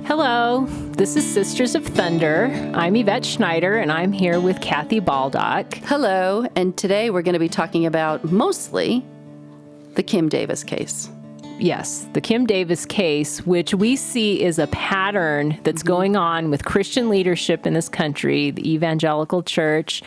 Hello, this is Sisters of Thunder. I'm Yvette Schneider, and I'm here with Kathy Baldock. Hello, and today we're going to be talking about mostly the Kim Davis case. Yes, the Kim Davis case, which we see is a pattern that's going on with Christian leadership in this country, the evangelical church,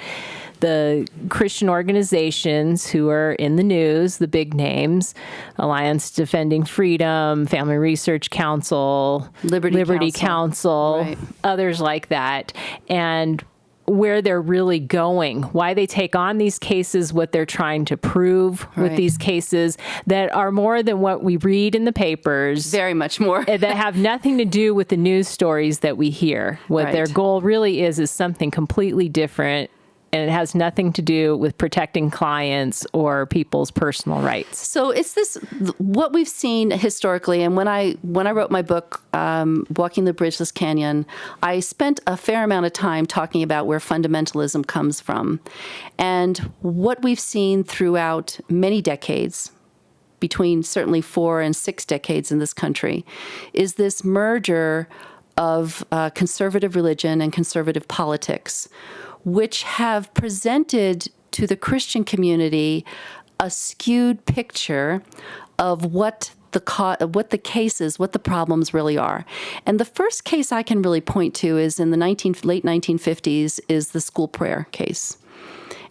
the Christian organizations who are in the news, the big names, Alliance Defending Freedom, Family Research Council, Liberty Council, right. Others like that, and where they're really going, why they take on these cases, what they're trying to prove with these cases that are more than what we read in the papers. Very much more. That have nothing to do with the news stories that we hear. What their goal really is something completely different. And it has nothing to do with protecting clients or people's personal rights. So it's this, what we've seen historically, and when I wrote my book, Walking the Bridgeless Canyon, I spent a fair amount of time talking about where fundamentalism comes from. And what we've seen throughout many decades, between certainly 4 and 6 decades in this country, is this merger of conservative religion and conservative politics, which have presented to the Christian community a skewed picture of what the cases, what the problems really are. And the first case I can really point to is in the late 1950s is the school prayer case.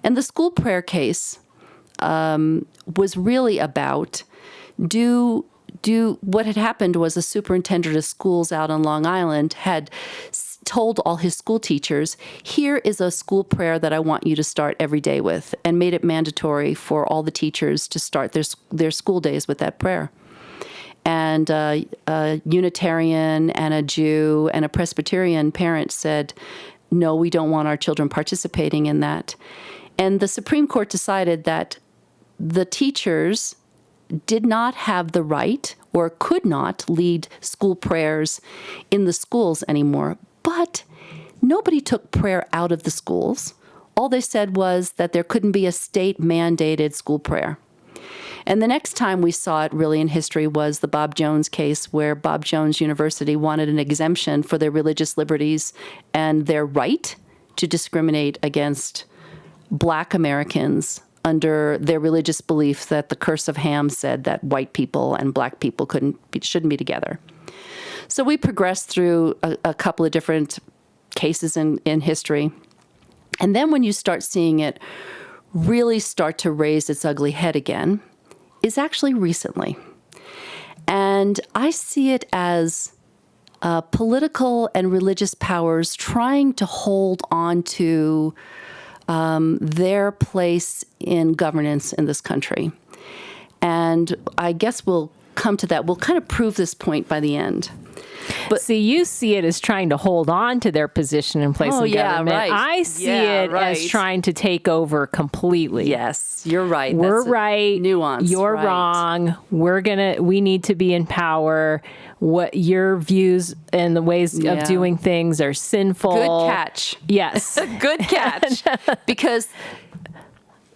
And the school prayer case was really about what had happened was a superintendent of schools out on Long Island had told all his school teachers, here is a school prayer that I want you to start every day with, and made it mandatory for all the teachers to start their school days with that prayer. And a Unitarian and a Jew and a Presbyterian parent said, no, we don't want our children participating in that. And the Supreme Court decided that the teachers did not have the right or could not lead school prayers in the schools anymore. But nobody took prayer out of the schools. All they said was that there couldn't be a state-mandated school prayer. And the next time we saw it really in history was the Bob Jones case, where Bob Jones University wanted an exemption for their religious liberties and their right to discriminate against Black Americans under their religious belief that the curse of Ham said that white people and Black people shouldn't be together. So we progressed through a couple of different cases in history. And then when you start seeing it really start to raise its ugly head again is actually recently. And I see it as political and religious powers trying to hold on to their place in governance in this country. And I guess we'll come to that. We'll kind of prove this point by the end. But see, you see it as trying to hold on to their position in place in government. Right. I see it as trying to take over completely. Yes, you're right. We're right. Nuance. You're wrong. We need to be in power. What your views and the ways of doing things are sinful. Good catch. Yes. Good catch. Because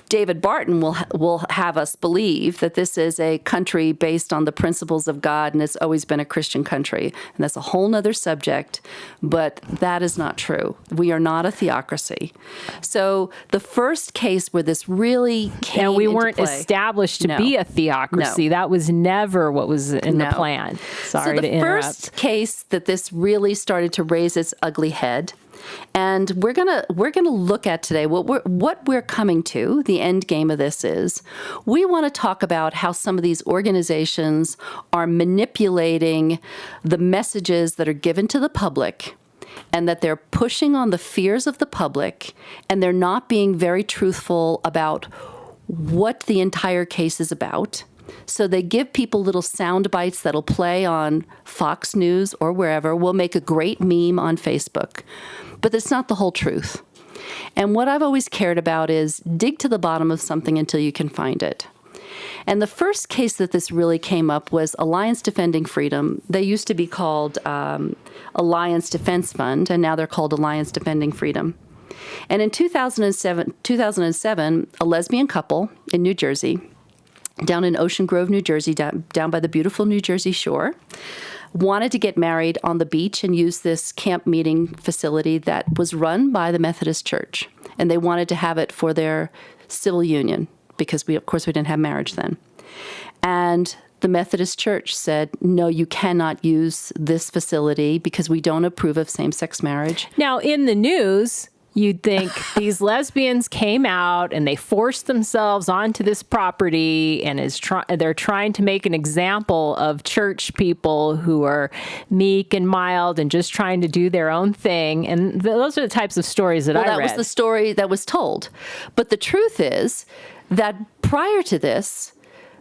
David Barton will have us believe that this is a country based on the principles of God, and it's always been a Christian country. And that's a whole nother subject, but that is not true. We are not a theocracy. So the first case where this really came and we into weren't play, established to be a theocracy. That was never what was in the plan. Sorry to interrupt. So the first case that this really started to raise its ugly head, and we're gonna look at today what we're coming to. The end game of this is we want to talk about how some of these organizations are manipulating the messages that are given to the public, and that they're pushing on the fears of the public, and they're not being very truthful about what the entire case is about. So they give people little sound bites that'll play on Fox News or wherever, will make a great meme on Facebook. But it's not the whole truth. And what I've always cared about is dig to the bottom of something until you can find it. And the first case that this really came up was Alliance Defending Freedom. They used to be called Alliance Defense Fund, and now they're called Alliance Defending Freedom. And in 2007, a lesbian couple in New Jersey, down in Ocean Grove, New Jersey, down by the beautiful New Jersey shore, wanted to get married on the beach and use this camp meeting facility that was run by the Methodist Church. And they wanted to have it for their civil union because of course, we didn't have marriage then. And the Methodist Church said, no, you cannot use this facility because we don't approve of same-sex marriage. Now, in the news, you'd think these lesbians came out and they forced themselves onto this property and they're trying to make an example of church people who are meek and mild and just trying to do their own thing. And those are the types of stories that I read. That was the story that was told. But the truth is that prior to this,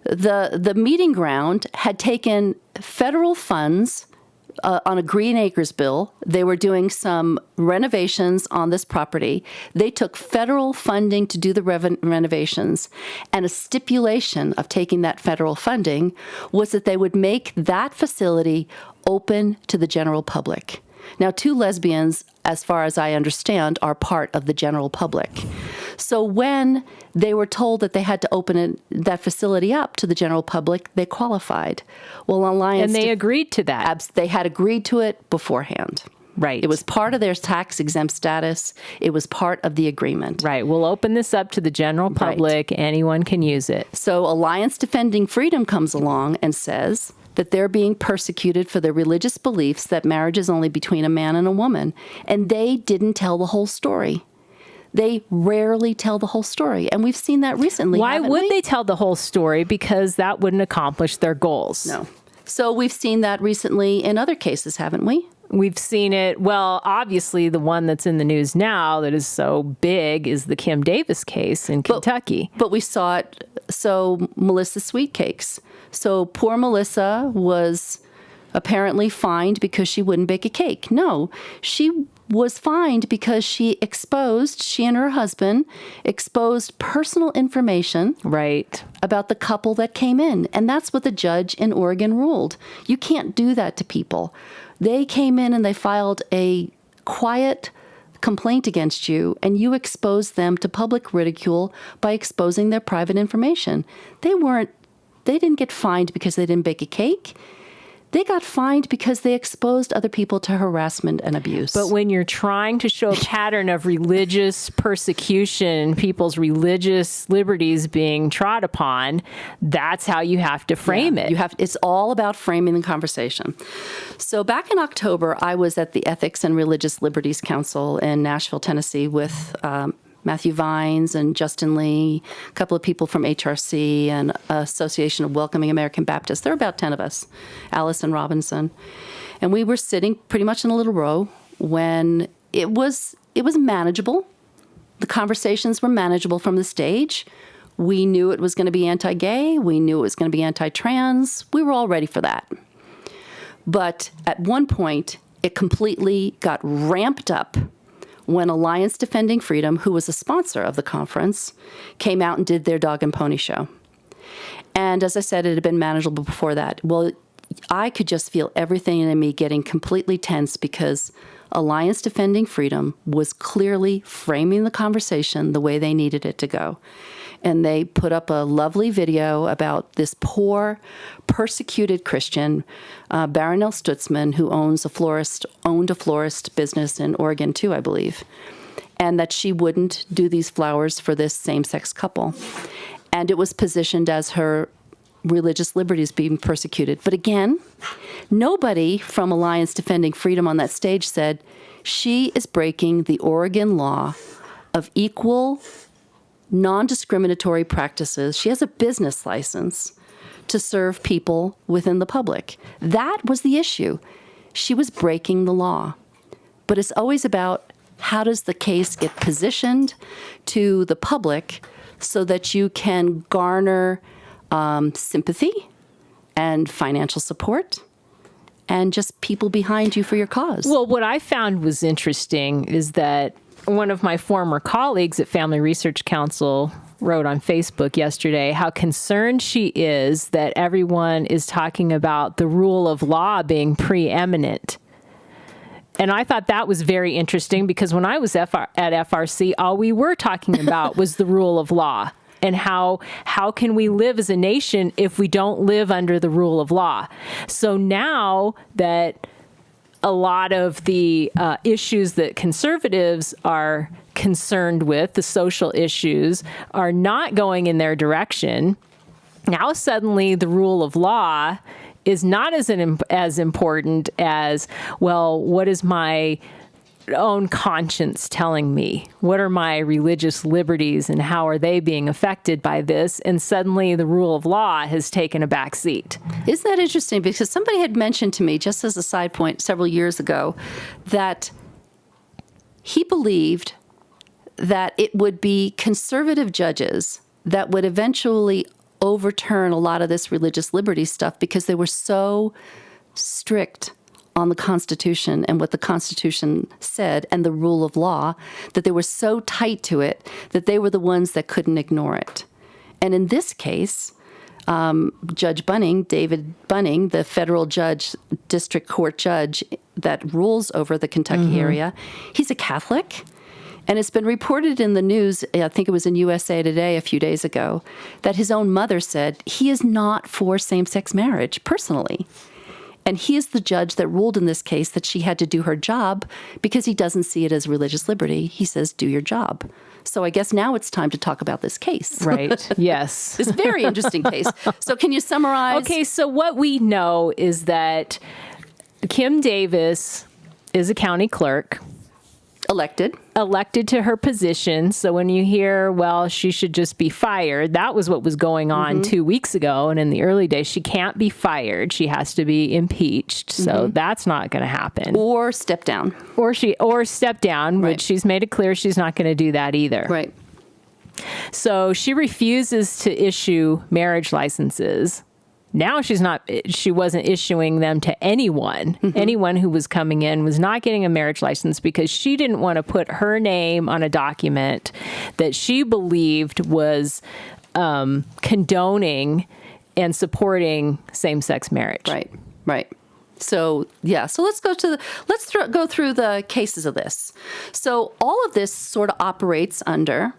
the meeting ground had taken federal funds on a Green Acres bill. They were doing some renovations on this property. They took federal funding to do the renovations, and a stipulation of taking that federal funding was that they would make that facility open to the general public. Now, 2 lesbians, as far as I understand, are part of the general public. So when they were told that they had to open that facility up to the general public, they qualified. Well, Alliance... And they agreed to that. They had agreed to it beforehand. Right. It was part of their tax-exempt status. It was part of the agreement. Right. We'll open this up to the general public. Right. Anyone can use it. So Alliance Defending Freedom comes along and says that they're being persecuted for their religious beliefs, that marriage is only between a man and a woman. And they didn't tell the whole story. They rarely tell the whole story. And we've seen that recently. Why would they tell the whole story? Because that wouldn't accomplish their goals. No. So we've seen that recently in other cases, haven't we? We've seen it. Well, obviously, the one that's in the news now that is so big is the Kim Davis case in Kentucky. But we saw it. So Melissa Sweetcakes. So poor Melissa was apparently fined because she wouldn't bake a cake. No, she was fined because she and her husband exposed personal information about the couple that came in. And that's what the judge in Oregon ruled. You can't do that to people. They came in and they filed a quiet complaint against you, and you exposed them to public ridicule by exposing their private information. They didn't get fined because they didn't bake a cake. They got fined because they exposed other people to harassment and abuse. But when you're trying to show a pattern of religious persecution, people's religious liberties being trod upon, that's how you have to frame it. It's all about framing the conversation. So back in October, I was at the Ethics and Religious Liberties Council in Nashville, Tennessee with Matthew Vines and Justin Lee, a couple of people from HRC and Association of Welcoming American Baptists. There were about 10 of us, Allison Robinson. And we were sitting pretty much in a little row when it was manageable. The conversations were manageable from the stage. We knew it was going to be anti-gay. We knew it was going to be anti-trans. We were all ready for that. But at one point, it completely got ramped up when Alliance Defending Freedom, who was a sponsor of the conference, came out and did their dog and pony show. And as I said, it had been manageable before that. Well, I could just feel everything in me getting completely tense because Alliance Defending Freedom was clearly framing the conversation the way they needed it to go. And they put up a lovely video about this poor, persecuted Christian, Baronelle Stutzman, who owned a florist business in Oregon too, I believe, and that she wouldn't do these flowers for this same-sex couple. And it was positioned as her religious liberties being persecuted. But again, nobody from Alliance Defending Freedom on that stage said, she is breaking the Oregon law of equal non-discriminatory practices. She has a business license to serve people within the public. That was the issue. She was breaking the law. But it's always about how does the case get positioned to the public so that you can garner sympathy and financial support and just people behind you for your cause. Well, what I found was interesting is that one of my former colleagues at Family Research Council wrote on Facebook yesterday how concerned she is that everyone is talking about the rule of law being preeminent. And I thought that was very interesting because when I was at FRC, all we were talking about was the rule of law. and how can we live as a nation if we don't live under the rule of law. So now that a lot of the issues that conservatives are concerned with, the social issues, are not going in their direction, now suddenly the rule of law is not as important as, well, what is my own conscience telling me? What are my religious liberties and how are they being affected by this? And suddenly the rule of law has taken a back seat. Isn't that interesting? Because somebody had mentioned to me, just as a side point several years ago, that he believed that it would be conservative judges that would eventually overturn a lot of this religious liberty stuff because they were so strict on the Constitution and what the Constitution said and the rule of law, that they were so tight to it that they were the ones that couldn't ignore it. And in this case, Judge Bunning, David Bunning, the federal judge, district court judge that rules over the Kentucky area, he's a Catholic. And it's been reported in the news, I think it was in USA Today a few days ago, that his own mother said he is not for same-sex marriage personally. And he is the judge that ruled in this case that she had to do her job because he doesn't see it as religious liberty. He says, do your job. So I guess now it's time to talk about this case. Right. Yes. This very interesting case. So can you summarize? Okay, so what we know is that Kim Davis is a county clerk. Elected to her position. So when you hear, well, she should just be fired, that was what was going on 2 weeks ago. And in the early days, she can't be fired. She has to be impeached. So that's not going to happen. Or step down. Or step down, which she's made it clear she's not going to do that either. Right. So she refuses to issue marriage licenses. Now she wasn't issuing them to anyone. Anyone who was coming in was not getting a marriage license because she didn't want to put her name on a document that she believed was condoning and supporting same-sex marriage. Right. So, yeah. So let's go go through the cases of this. So all of this sort of operates under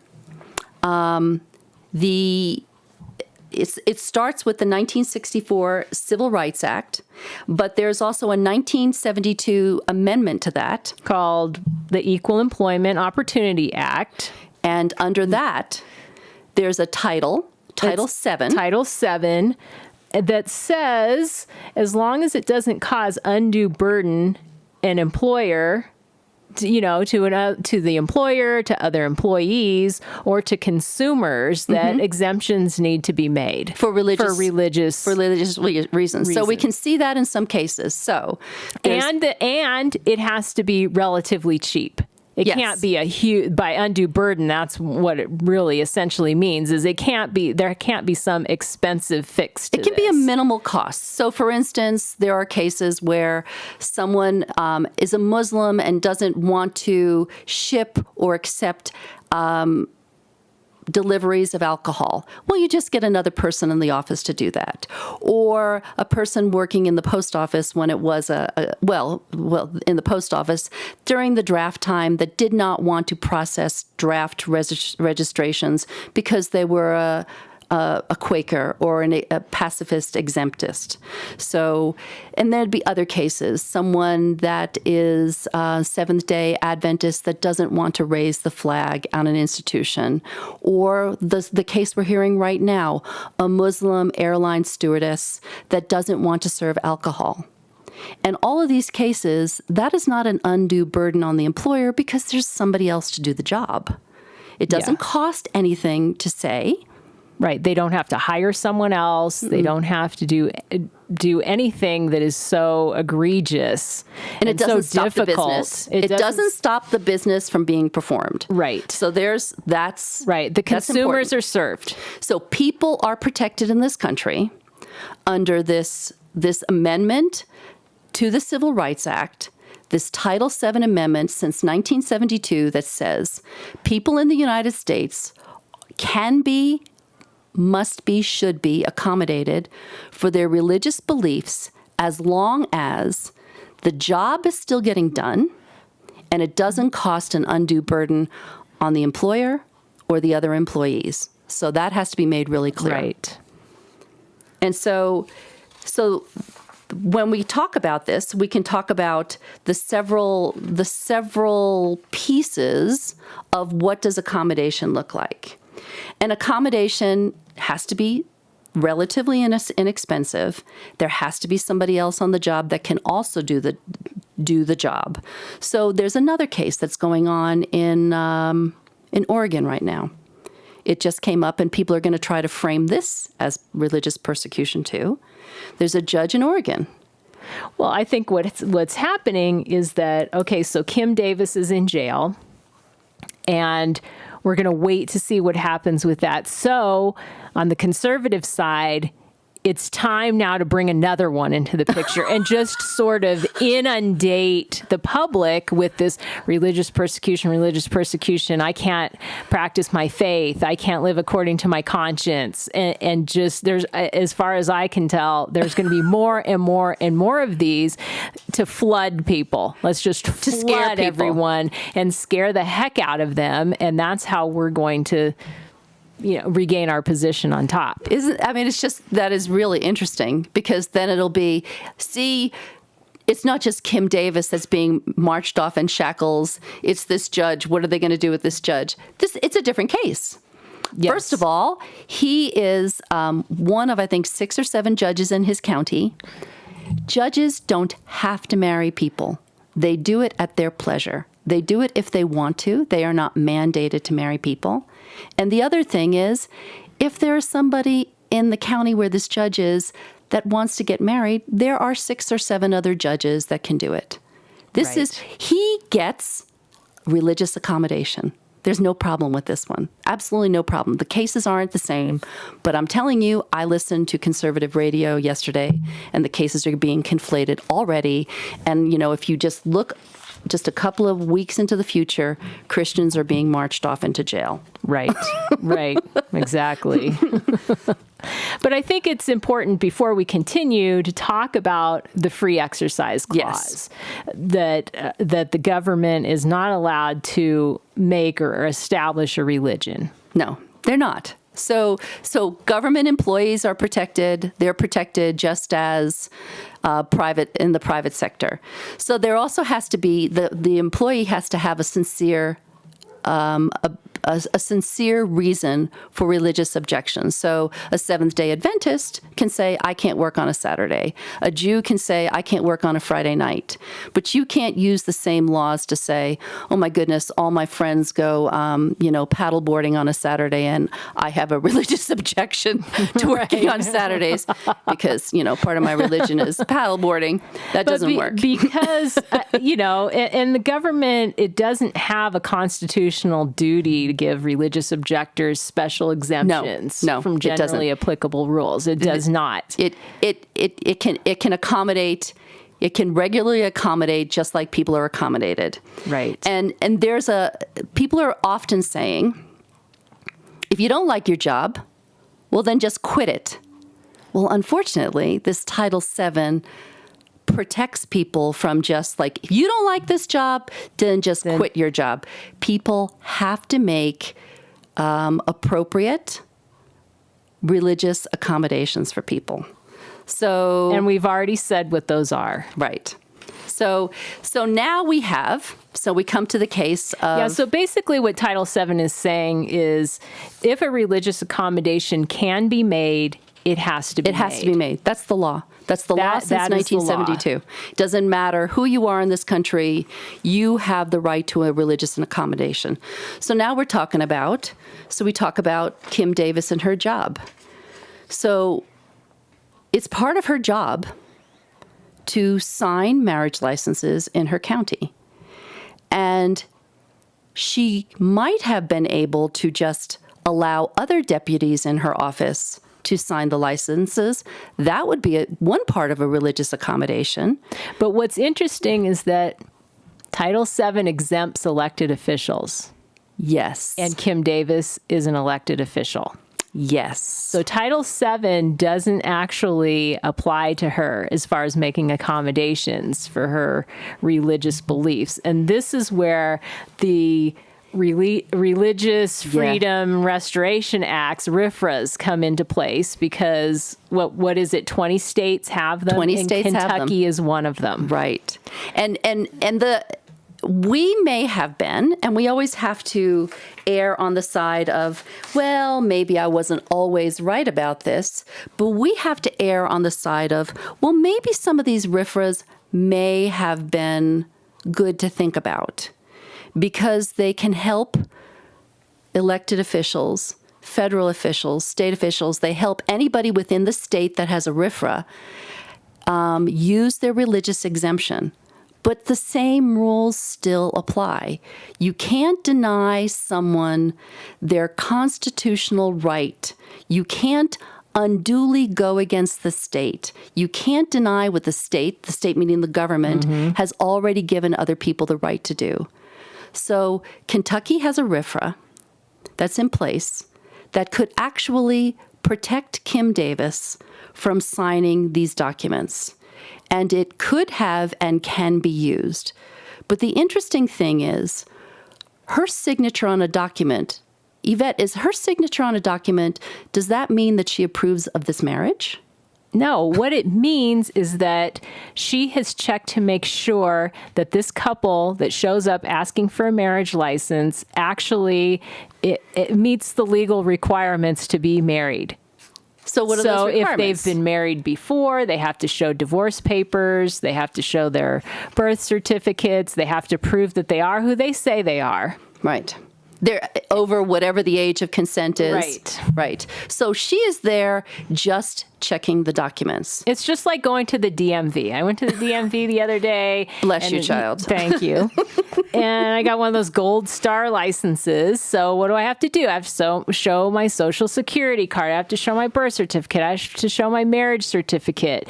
It starts with the 1964 Civil Rights Act, but there's also a 1972 amendment to that called the Equal Employment Opportunity Act. And under that, there's a Title VII. Title VII that says as long as it doesn't cause undue burden an employer, to the employer, to other employees, or to consumers, that exemptions need to be made for religious reasons. So we can see that in some cases. So and it has to be relatively cheap. It can't be a huge, by undue burden. That's what it really essentially means, is there can't be some expensive fix to it. It can be a minimal cost. So for instance, there are cases where someone is a Muslim and doesn't want to ship or accept deliveries of alcohol. Well, you just get another person in the office to do that. Or a person working in the post office when it was in the post office during the draft time that did not want to process draft registrations because they were a Quaker or a pacifist exemptist. So, and there'd be other cases. Someone that is Seventh-day Adventist that doesn't want to raise the flag on an institution. Or the case we're hearing right now, a Muslim airline stewardess that doesn't want to serve alcohol. And all of these cases, that is not an undue burden on the employer because there's somebody else to do the job. It doesn't cost anything to say. Right. They don't have to hire someone else. They don't have to do anything that is so egregious and it doesn't so stop difficult. The business. It doesn't stop the business from being performed. Right. So that's right. The consumers are served. So people are protected in this country under this amendment to the Civil Rights Act, this Title VII amendment since 1972 that says people in the United States can be, must be, should be accommodated for their religious beliefs as long as the job is still getting done and it doesn't cost an undue burden on the employer or the other employees. So that has to be made really clear. Right. And so when we talk about this, we can talk about the several pieces of what does accommodation look like. And accommodation has to be relatively inexpensive. There has to be somebody else on the job that can also do the job. So there's another case that's going on in Oregon right now. It just came up, and people are going to try to frame this as religious persecution too. There's a judge in Oregon. Well, I think what's happening is that, okay, so Kim Davis is in jail, and we're going to wait to see what happens with that. So on the conservative side, it's time now to bring another one into the picture and just sort of inundate the public with this religious persecution. I can't practice my faith. I can't live according to my conscience. And just there's, as far as I can tell, there's going to be more and more and more of these to flood people. Let's just flood everyone and scare the heck out of them. And that's how we're going to regain our position on top. It's just, that is really interesting, because then it'll be, see, it's not just Kim Davis that's being marched off in shackles. It's this judge. What are they going to do with this judge? It's a different case. Yes. First of all, he is one of, I think, 6 or 7 judges in his county. Judges don't have to marry people. They do it at their pleasure. They do it if they want to. They are not mandated to marry people. And the other thing is, if there is somebody in the county where this judge is that wants to get married, there are 6 or 7 other judges that can do it. He gets religious accommodation. There's no problem with this one. Absolutely no problem. The cases aren't the same, but I'm telling you, I listened to conservative radio yesterday, and the cases are being conflated already. And, if you just look just a couple of weeks into the future, Christians are being marched off into jail. Right, right, exactly. But I think it's important, before we continue, to talk about the free exercise clause. Yes. That the government is not allowed to make or establish a religion. No, they're not. So government employees are protected. They're protected just as in the private sector. So there also has to be, the employee has to have a sincere a sincere reason for religious objections. So a Seventh-day Adventist can say, I can't work on a Saturday. A Jew can say, I can't work on a Friday night. But you can't use the same laws to say, oh my goodness, all my friends go, paddleboarding on a Saturday, and I have a religious objection to working on Saturdays because, part of my religion is paddleboarding. That doesn't work. Because, and the government, it doesn't have a constitutional duty to give religious objectors special exemptions from generally applicable rules. It does not. It can accommodate. It can regularly accommodate just like people are accommodated. Right. And people are often saying, if you don't like your job, well, then just quit it. Well, unfortunately, this Title VII protects people from just like, if you don't like this job, then just quit your job. People have to make appropriate religious accommodations for people. And we've already said what those are. Right. So now we come to the case of... Yeah, so basically what Title VII is saying is, if a religious accommodation can be made, it has to be made. It has to be made. That's the law. That's the law since 1972. It doesn't matter who you are in this country, you have the right to a religious accommodation. So now we talk about Kim Davis and her job. So it's part of her job to sign marriage licenses in her county. And she might have been able to just allow other deputies in her office to sign the licenses. That would be one part of a religious accommodation. But what's interesting is that Title VII exempts elected officials. Yes. And Kim Davis is an elected official. Yes. So Title VII doesn't actually apply to her as far as making accommodations for her religious beliefs. And this is where the religious freedom restoration acts, RFRAs, come into place because what is it? 20 states have them. 20 and states have them. Kentucky is one of them. Right. We may have been, and we always have to err on the side of, well, maybe I wasn't always right about this, but we have to err on the side of, well, maybe some of these RFRAs may have been good to think about because they can help elected officials, federal officials, state officials. They help anybody within the state that has a RFRA use their religious exemption. But the same rules still apply. You can't deny someone their constitutional right. You can't unduly go against the state. You can't deny what the state meaning the government, has already given other people the right to do. So Kentucky has a RFRA that's in place that could actually protect Kim Davis from signing these documents. And it could have and can be used. But the interesting thing is, her signature on a document, Yvette, is her signature on a document, does that mean that she approves of this marriage? No, what it means is that she has checked to make sure that this couple that shows up asking for a marriage license actually it meets the legal requirements to be married. So what are those requirements? If they've been married before, they have to show divorce papers, they have to show their birth certificates, they have to prove that they are who they say they are. Right. They're over whatever the age of consent is. Right. Right. So she is there just checking the documents. It's just like going to the DMV. I went to the DMV the other day. Bless you, child. Thank you. And I got one of those gold star licenses. So what do I have to do? I have to show my social security card. I have to show my birth certificate. I have to show my marriage certificate.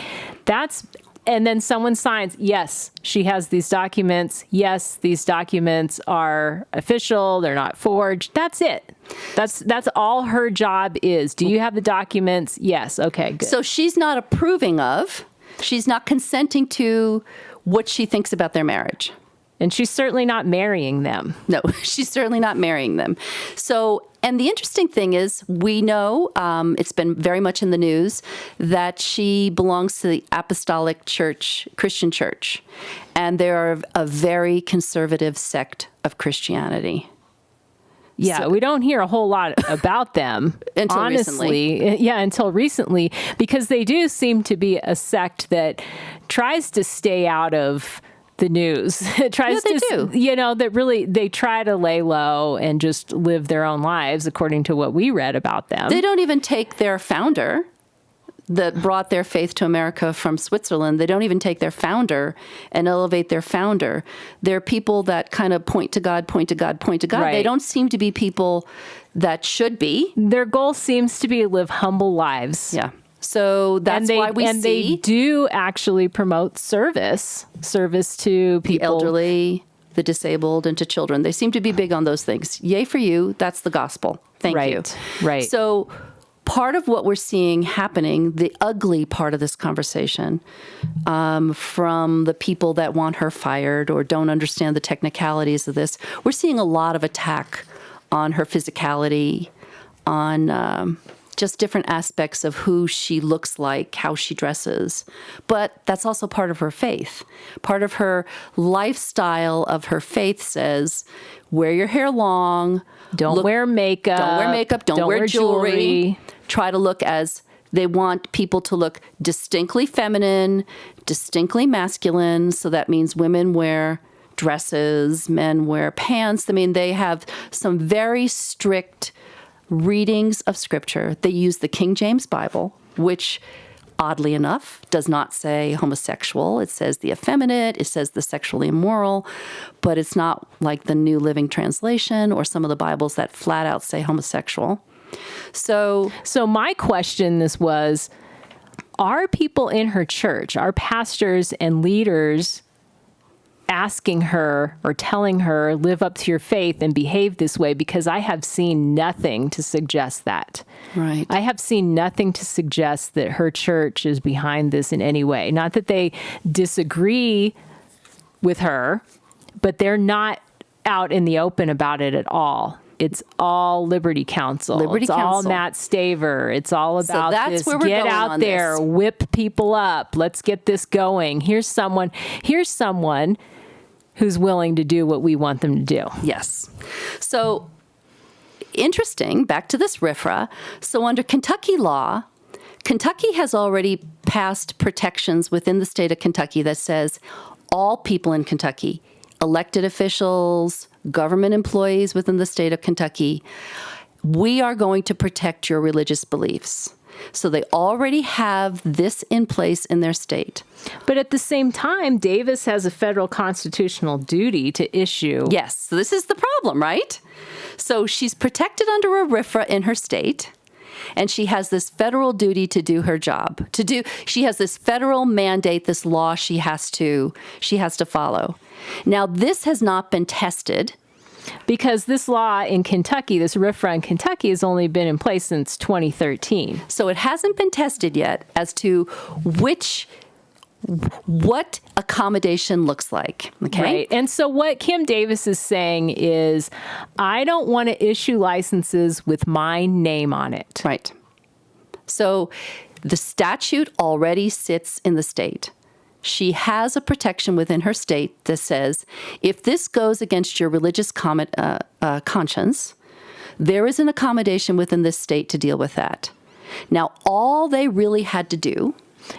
And then someone signs, yes, she has these documents. Yes, these documents are official. They're not forged. That's it. That's all her job is. Do you have the documents? Yes. Okay, good. So she's not approving of, she's not consenting to what she thinks about their marriage. And she's certainly not marrying them. No, she's certainly not marrying them. So, and the interesting thing is, we know, it's been very much in the news, that she belongs to the Apostolic Church, Christian Church. And they're a very conservative sect of Christianity. Yeah, so, we don't hear a whole lot about them, until honestly. Recently. Yeah, until recently, because they do seem to be a sect that tries to stay out of the news. It tries to, that really, they try to lay low and just live their own lives according to what we read about them. They don't even take their founder that brought their faith to America from Switzerland. They don't even take their founder and elevate their founder. They're people that kind of point to God, point to God, point to God. Right. They don't seem to be people that should be. Their goal seems to be to live humble lives. Yeah. So that's why we see. And they do actually promote service to people. The elderly, the disabled, and to children. They seem to be big on those things. Yay for you. That's the gospel. Thank you. Right. So part of what we're seeing happening, the ugly part of this conversation, from the people that want her fired or don't understand the technicalities of this, we're seeing a lot of attack on her physicality, on just different aspects of who she looks like, how she dresses. But that's also part of her faith. Part of her lifestyle of her faith says, wear your hair long. Don't wear makeup. Don't wear makeup. Don't wear jewelry. Try to look as they want people to look distinctly feminine, distinctly masculine. So that means women wear dresses, men wear pants. I mean, they have some very strict readings of Scripture. They use the King James Bible, which, oddly enough, does not say homosexual. It says the effeminate. It says the sexually immoral. But it's not like the New Living Translation or some of the Bibles that flat out say homosexual. So my question was, are people in her church, are pastors and leaders asking her or telling her, live up to your faith and behave this way? Because I have seen nothing to suggest that. Right. I have seen nothing to suggest that her church is behind this in any way. Not that they disagree with her, but they're not out in the open about it at all. It's all Liberty Counsel. It's all Matt Staver. It's all about this. Get out there, whip people up. Let's get this going. Here's someone who's willing to do what we want them to do. Yes. So interesting, back to this RFRA. So under Kentucky law, Kentucky has already passed protections within the state of Kentucky that says all people in Kentucky, elected officials, government employees within the state of Kentucky, we are going to protect your religious beliefs. So they already have this in place in their state. But at the same time, Davis has a federal constitutional duty to issue. Yes. So this is the problem, right? So she's protected under a RFRA in her state, and she has this federal duty to do her job. She has this federal mandate, this law she has to follow. Now, this has not been tested. Because this law in Kentucky, this RFRA in Kentucky, has only been in place since 2013. So it hasn't been tested yet as to what accommodation looks like. Okay. Right. And so what Kim Davis is saying is, I don't want to issue licenses with my name on it. Right. So the statute already sits in the state. She has a protection within her state that says, if this goes against your religious conscience, there is an accommodation within this state to deal with that. Now, all they really had to do.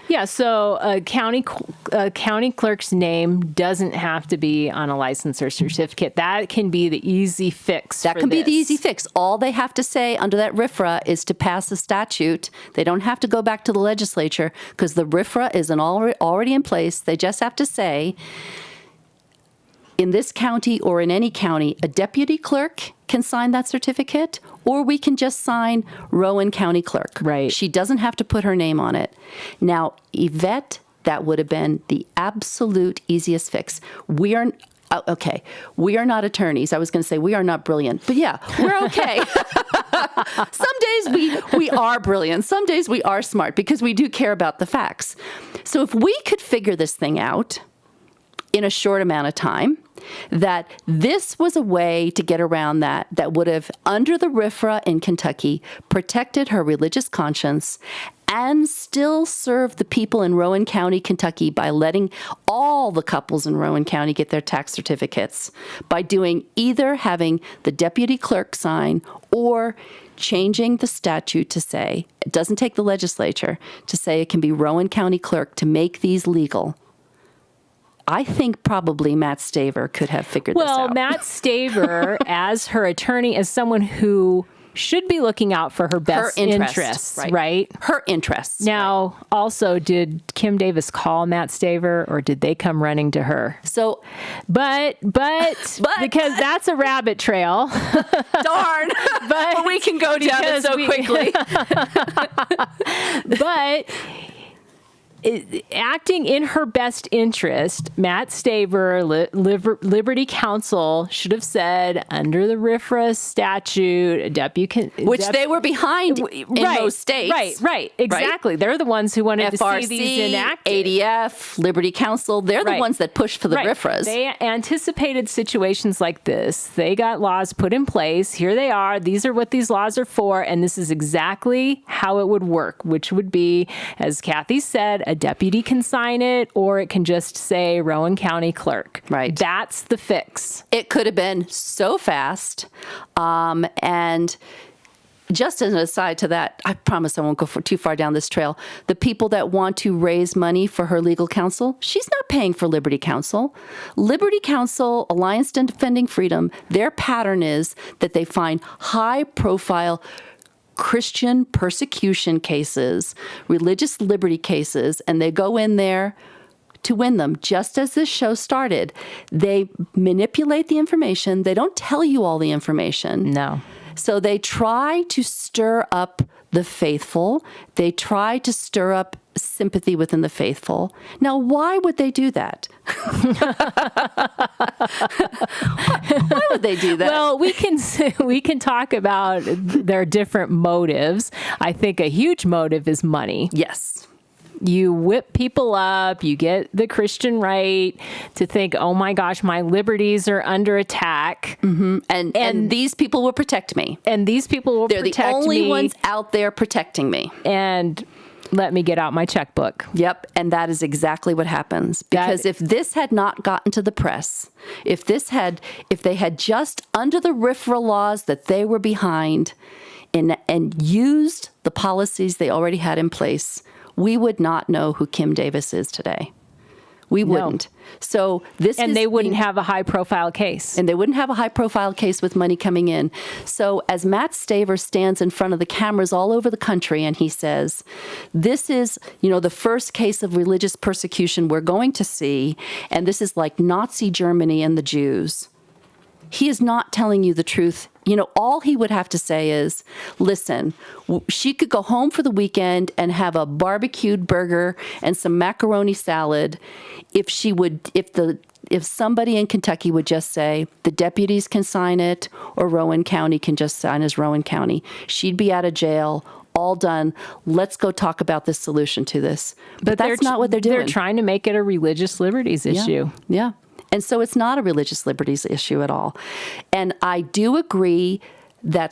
Yeah, so a county clerk's name doesn't have to be on a license or certificate. That can be the easy fix. That can be the easy fix. All they have to say under that RFRA is to pass a statute. They don't have to go back to the legislature because the RFRA is already in place. They just have to say, in this county or in any county, a deputy clerk can sign that certificate, or we can just sign Rowan County Clerk. Right. She doesn't have to put her name on it. Now, Yvette, that would have been the absolute easiest fix. We are not attorneys. I was going to say we are not brilliant, but yeah, we're okay. Some days we are brilliant. Some days we are smart because we do care about the facts. So if we could figure this thing out in a short amount of time, that this was a way to get around that would have, under the RFRA in Kentucky, protected her religious conscience and still serve the people in Rowan County, Kentucky, by letting all the couples in Rowan County get their tax certificates, by doing either having the deputy clerk sign or changing the statute to say, it doesn't take the legislature, to say it can be Rowan County Clerk to make these legal. I think probably Matt Staver could have figured this out. Well, Matt Staver, as her attorney, as someone who should be looking out for her best interests, right? Her interests. Now, also, did Kim Davis call Matt Staver, or did they come running to her? So, but because that's a rabbit trail. Darn. But we can go down it so quickly. But acting in her best interest, Matt Staver, Liberty Counsel, should have said under the RFRA statute, which they were behind in most states. Right, exactly. Right? They're the ones who wanted FRC, to see these enacted. ADF, Liberty Counsel, they're the ones that pushed for the RFRAs. They anticipated situations like this. They got laws put in place. Here they are. These are what these laws are for, and this is exactly how it would work, which would be, as Kathy said, a deputy can sign it, or it can just say Rowan County Clerk. Right. That's the fix. It could have been so fast. And just as an aside to that, I promise I won't go too far down this trail. The people that want to raise money for her legal counsel, she's not paying for Liberty Counsel. Liberty Counsel, Alliance Defending Freedom, their pattern is that they find high-profile Christian persecution cases, religious liberty cases, and they go in there to win them. Just as this show started, they manipulate the information. They don't tell you all the information. No. So they try to stir up the faithful. They try to stir up sympathy within the faithful. Now, why would they do that? Why would they do that? Well, we can talk about their different motives. I think a huge motive is money. Yes. You whip people up, you get the Christian right to think, oh my gosh, my liberties are under attack. And these people will protect me. And these people will They're protect the only me. ones out there protecting me. And let me get out my checkbook. Yep, and that is exactly what happens. Because if this had not gotten to the press, if they had just under the RFRA laws that they were behind and used the policies they already had in place, we would not know who Kim Davis is today. We wouldn't. So they wouldn't have a high-profile case. And they wouldn't have a high-profile case with money coming in. So as Matt Staver stands in front of the cameras all over the country and he says, this is, the first case of religious persecution we're going to see, and this is like Nazi Germany and the Jews. He is not telling you the truth. All he would have to say is, listen, she could go home for the weekend and have a barbecued burger and some macaroni salad if somebody in Kentucky would just say, the deputies can sign it or Rowan County can just sign as Rowan County. She'd be out of jail, all done. Let's go talk about this solution to this. But that's not what they're doing. They're trying to make it a religious liberties issue. Yeah. And so it's not a religious liberties issue at all. And I do agree that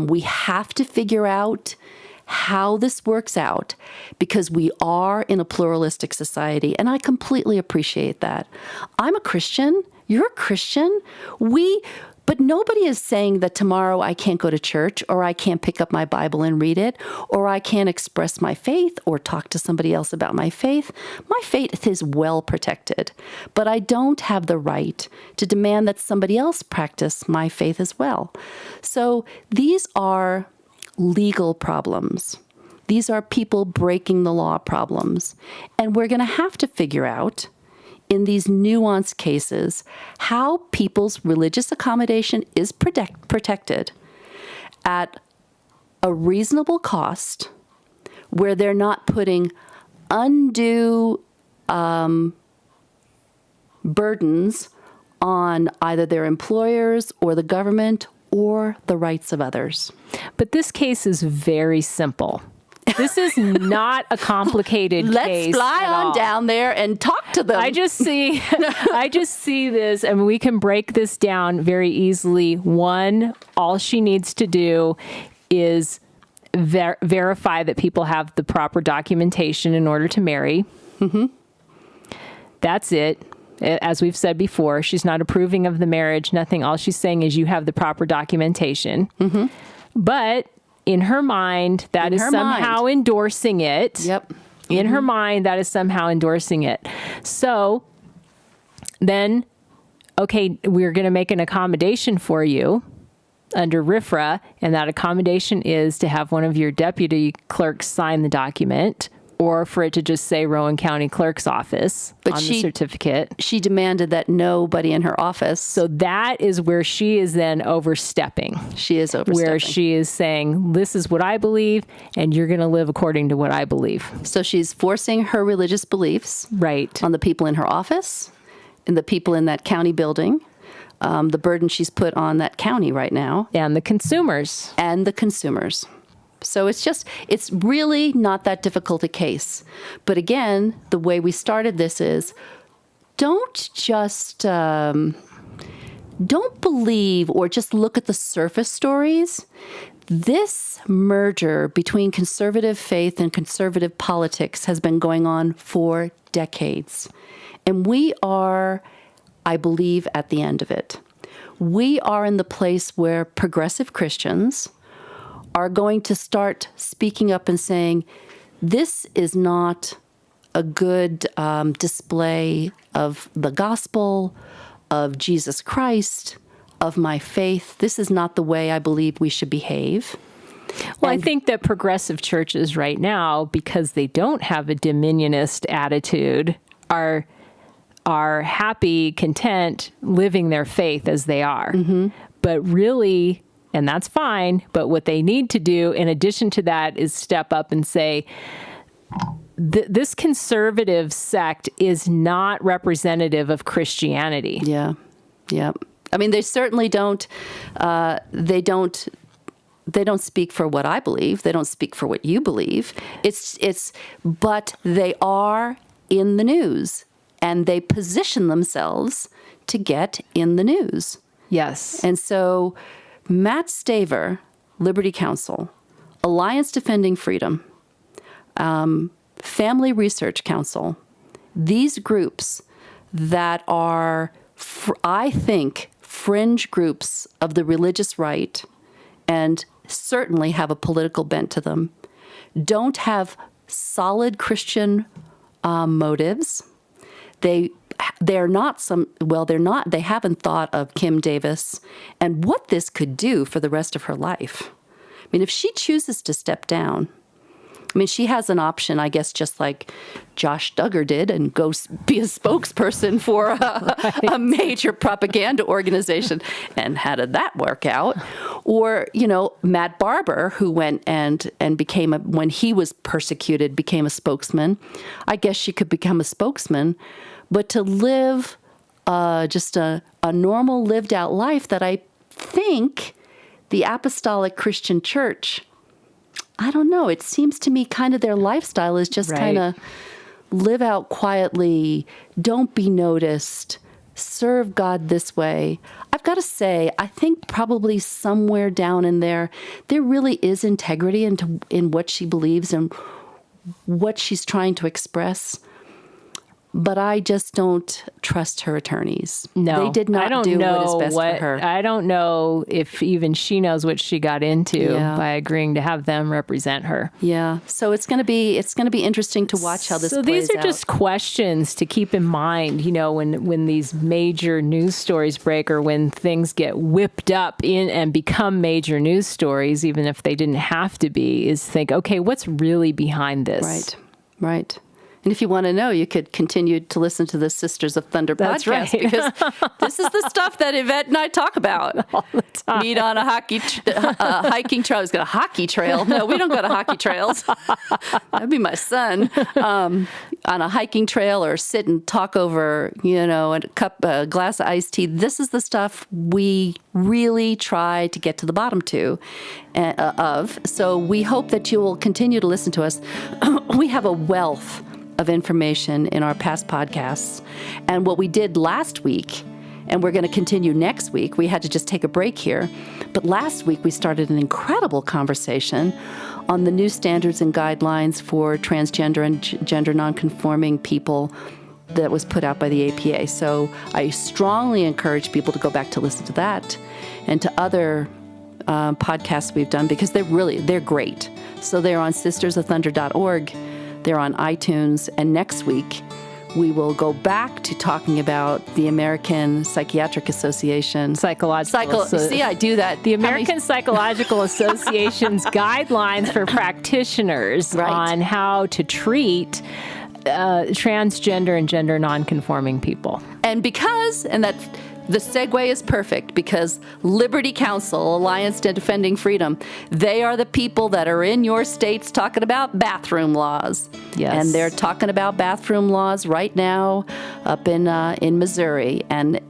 we have to figure out how this works out because we are in a pluralistic society. And I completely appreciate that. I'm a Christian. You're a Christian. But nobody is saying that tomorrow I can't go to church or I can't pick up my Bible and read it or I can't express my faith or talk to somebody else about my faith. My faith is well protected, but I don't have the right to demand that somebody else practice my faith as well. So these are legal problems. These are people breaking the law problems. And we're going to have to figure out in these nuanced cases, how people's religious accommodation is protected at a reasonable cost where they're not putting undue burdens on either their employers or the government or the rights of others. But this case is very simple. This is not a complicated case. Let's fly at on all. down there and talk to them. I just see this, and we can break this down very easily. One, all she needs to do is verify that people have the proper documentation in order to marry. Mm-hmm. That's it. As we've said before, she's not approving of the marriage, nothing. All she's saying is you have the proper documentation. Mm-hmm. But in her mind, that is somehow endorsing it. Yep. In her mind, that is somehow endorsing it. So then, okay, we're going to make an accommodation for you under RFRA, and that accommodation is to have one of your deputy clerks sign the document or for it to just say Rowan County Clerk's Office on the certificate. She demanded that nobody in her office. So that is where she is then overstepping. She is overstepping. Where she is saying, this is what I believe, and you're going to live according to what I believe. So she's forcing her religious beliefs on the people in her office and the people in that county building. The burden she's put on that county right now. And the consumers. So it's really not that difficult a case. But again, the way we started this is don't believe or just look at the surface stories. This merger between conservative faith and conservative politics has been going on for decades. And we are, I believe, at the end of it. We are in the place where progressive Christians are going to start speaking up and saying, this is not a good display of the gospel, of Jesus Christ, of my faith. This is not the way I believe we should behave. Well, I think that progressive churches right now, because they don't have a dominionist attitude, are happy, content, living their faith as they are. Mm-hmm. But really, and that's fine, but what they need to do in addition to that is step up and say, this conservative sect is not representative of Christianity. Yeah. I mean, they certainly don't, they they don't speak for what I believe. They don't speak for what you believe. But they are in the news, and they position themselves to get in the news. Yes. And so Matt Staver, Liberty Counsel, Alliance Defending Freedom, Family Research Council, these groups that are, I think, fringe groups of the religious right and certainly have a political bent to them, don't have solid Christian motives. They're not they haven't thought of Kim Davis and what this could do for the rest of her life. I mean, if she chooses to step down, I mean, she has an option, I guess, just like Josh Duggar did, and go be a spokesperson for a major propaganda organization. And how did that work out? Or, Matt Barber, who went and became, when he was persecuted, became a spokesman. I guess she could become a spokesman. But to live just a normal lived out life that I think the Apostolic Christian Church, I don't know. It seems to me kind of their lifestyle is just kind of live out quietly, don't be noticed, serve God this way. I've got to say, I think probably somewhere down in there really is integrity in what she believes and what she's trying to express. But I just don't trust her attorneys. No, they did not do what is best for her. I don't know if even she knows what she got into by agreeing to have them represent her. Yeah. So it's going to be interesting to watch how this plays out. So these are just questions to keep in mind, when these major news stories break or when things get whipped up in and become major news stories, even if they didn't have to be, is think, okay, what's really behind this? Right. And if you want to know, you could continue to listen to the Sisters of Thunder That's podcast, right. because this is the stuff that Yvette and I talk about. All the time. Meet on a hiking trail. I was going to hockey trail. No, we don't go to hockey trails. That'd be my son. On a hiking trail, or sit and talk over, a glass of iced tea. This is the stuff we really try to get to the bottom of. So we hope that you will continue to listen to us. We have a wealth of information in our past podcasts. And what we did last week, and we're going to continue next week, we had to just take a break here. But last week, we started an incredible conversation on the new standards and guidelines for transgender and gender nonconforming people that was put out by the APA. So I strongly encourage people to go back to listen to that and to other podcasts we've done, because they're great. So they're on sistersofthunder.org. They're on iTunes. And next week, we will go back to talking about the American Psychiatric Association. See, I do that. The American Psychological Association's guidelines for practitioners on how to treat transgender and gender nonconforming people. And the segue is perfect, because Liberty Counsel, Alliance Defending Freedom, they are the people that are in your states talking about bathroom laws. Yes. And they're talking about bathroom laws right now up in Missouri. And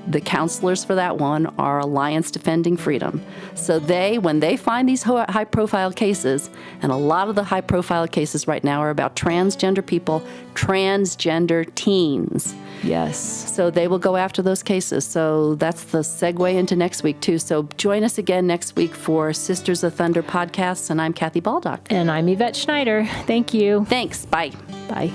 the counselors for that one are Alliance Defending Freedom. So when they find these high-profile cases, and a lot of the high-profile cases right now are about transgender people, transgender teens. Yes. So they will go after those cases. So that's the segue into next week, too. So join us again next week for Sisters of Thunder podcasts. And I'm Kathy Baldock. And I'm Yvette Schneider. Thank you. Thanks. Bye. Bye.